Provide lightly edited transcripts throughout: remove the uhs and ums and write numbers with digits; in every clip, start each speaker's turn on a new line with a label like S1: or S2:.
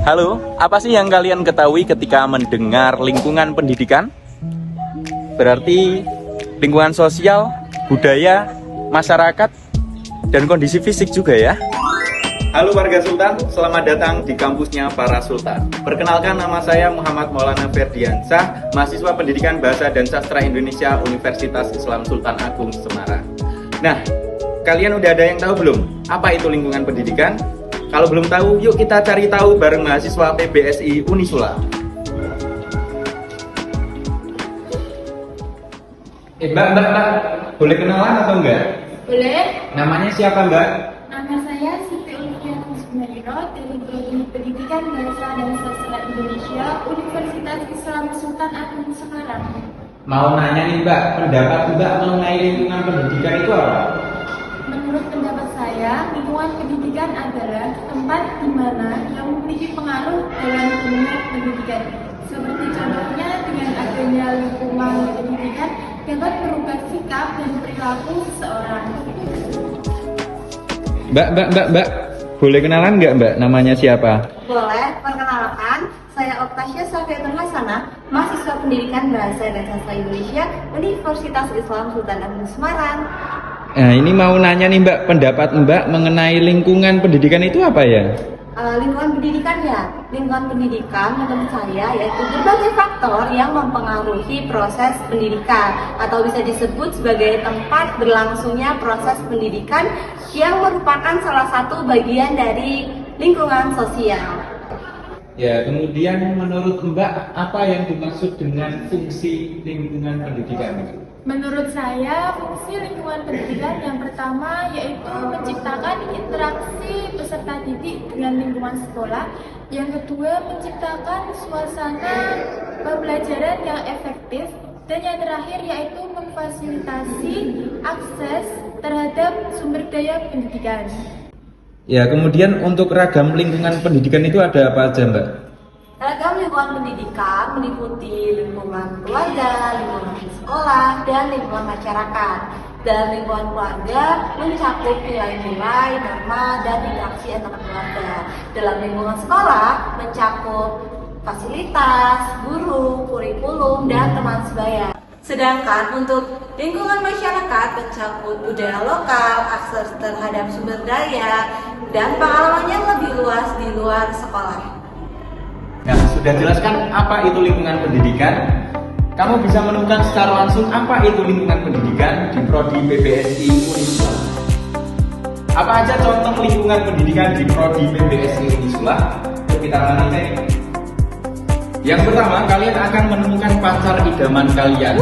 S1: Halo, apa sih yang kalian ketahui ketika mendengar lingkungan pendidikan? Berarti lingkungan sosial, budaya, masyarakat, dan kondisi fisik juga ya. Halo warga Sultan, selamat datang di kampusnya para Sultan. Perkenalkan, nama saya Muhammad Maulana Ferdiansah, mahasiswa Pendidikan Bahasa dan Sastra Indonesia Universitas Islam Sultan Agung Semarang. Nah, kalian udah ada yang tahu belum? Apa itu lingkungan pendidikan? Kalau belum tahu, yuk kita cari tahu bareng mahasiswa PBSI Unisula. Mbak, boleh kenalan atau enggak?
S2: Boleh.
S1: Namanya siapa Mbak?
S2: Nama saya Siti Olivia Kusmarino dari Prodi Pendidikan Bahasa dan Sastra Indonesia Universitas Islam Sultan Agung Semarang.
S1: Mau nanya nih Mbak, pendapat Mbak mengenai lingkungan pendidikan itu apa?
S2: Menurut pendapat saya, lingkungan pendidikan adalah tempat di mana yang memiliki pengaruh dalam dunia pendidikan. Seperti contohnya dengan adanya lingkungan pendidikan dapat merubah sikap dan perilaku seseorang.
S1: Mbak, boleh kenalan nggak Mbak? Namanya siapa?
S3: Boleh, perkenalkan, saya Oktasya Safiatul Hasanah, mahasiswa Pendidikan Bahasa dan Sastra Indonesia Universitas Islam Sultan Agung Semarang.
S1: Nah, ini mau nanya nih Mbak, pendapat Mbak mengenai lingkungan pendidikan itu apa ya?
S3: Lingkungan pendidikan ya, lingkungan pendidikan menurut saya yaitu berbagai faktor yang mempengaruhi proses pendidikan atau bisa disebut sebagai tempat berlangsungnya proses pendidikan yang merupakan salah satu bagian dari lingkungan sosial.
S1: Ya, kemudian menurut Mbak, apa yang dimaksud dengan fungsi lingkungan pendidikan?
S2: Menurut saya, fungsi lingkungan pendidikan yang pertama yaitu menciptakan interaksi peserta didik dengan lingkungan sekolah. Yang kedua, menciptakan suasana pembelajaran yang efektif. Dan yang terakhir yaitu memfasilitasi akses terhadap sumber daya pendidikan.
S1: Ya, kemudian untuk ragam lingkungan pendidikan itu ada apa aja Mbak?
S3: Ragam lingkungan pendidikan meliputi lingkungan keluarga, lingkungan sekolah, dan lingkungan masyarakat. Dalam lingkungan keluarga mencakup nilai-nilai, norma, dan interaksi antar keluarga. Dalam lingkungan sekolah mencakup fasilitas, guru, kurikulum, dan teman sebaya. Sedangkan untuk lingkungan masyarakat mencakup budaya lokal, akses terhadap sumber daya, dan pengalamannya lebih luas di luar sekolah.
S1: Nah, sudah jelaskan apa itu lingkungan pendidikan? Kamu bisa menemukan secara langsung apa itu lingkungan pendidikan di Prodi PBSI Unisula. Apa aja contoh lingkungan pendidikan di Prodi PBSI Unisula? Yuk kita analisa. Yang pertama, kalian akan menemukan pacar idaman kalian.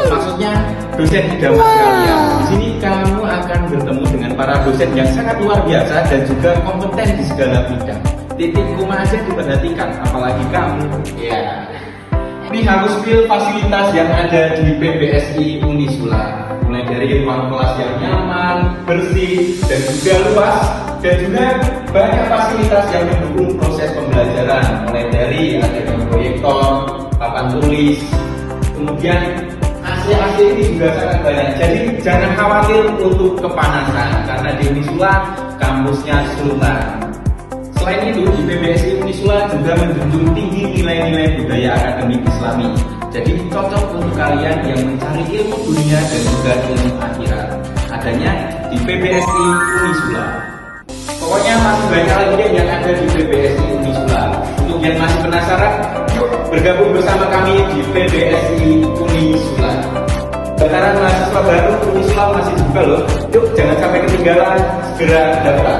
S1: Maksudnya dosen idaman kalian. Di sini kamu akan bertemu dengan para dosen yang sangat luar biasa dan juga kompeten di segala bidang. Titik koma aja diperhatikan, apalagi kamu. Ya. Ini harus feel fasilitas yang ada di PBSI Unisula. Mulai dari ruang kelas yang nyaman, bersih, dan juga luas, dan juga banyak fasilitas yang mendukung proses pembelajaran. Mulai dari adanya proyektor, papan tulis, kemudian AC ini juga sangat banyak. Jadi jangan khawatir untuk kepanasan, karena di Unisula kampusnya Sultan. Selain itu, di PBSI Unisula juga menjunjung tinggi nilai-nilai budaya akademik Islami. Jadi cocok untuk kalian yang mencari ilmu dunia dan juga ilmu akhirat. Adanya di PBSI Unisula. Pokoknya masih banyak lagi yang ada di PBSI Unisula. Untuk yang masih penasaran, yuk bergabung bersama kami di PBSI Unisula. Daftaran mahasiswa baru Unisula masih buka loh. Yuk jangan sampai ketinggalan, segera daftar.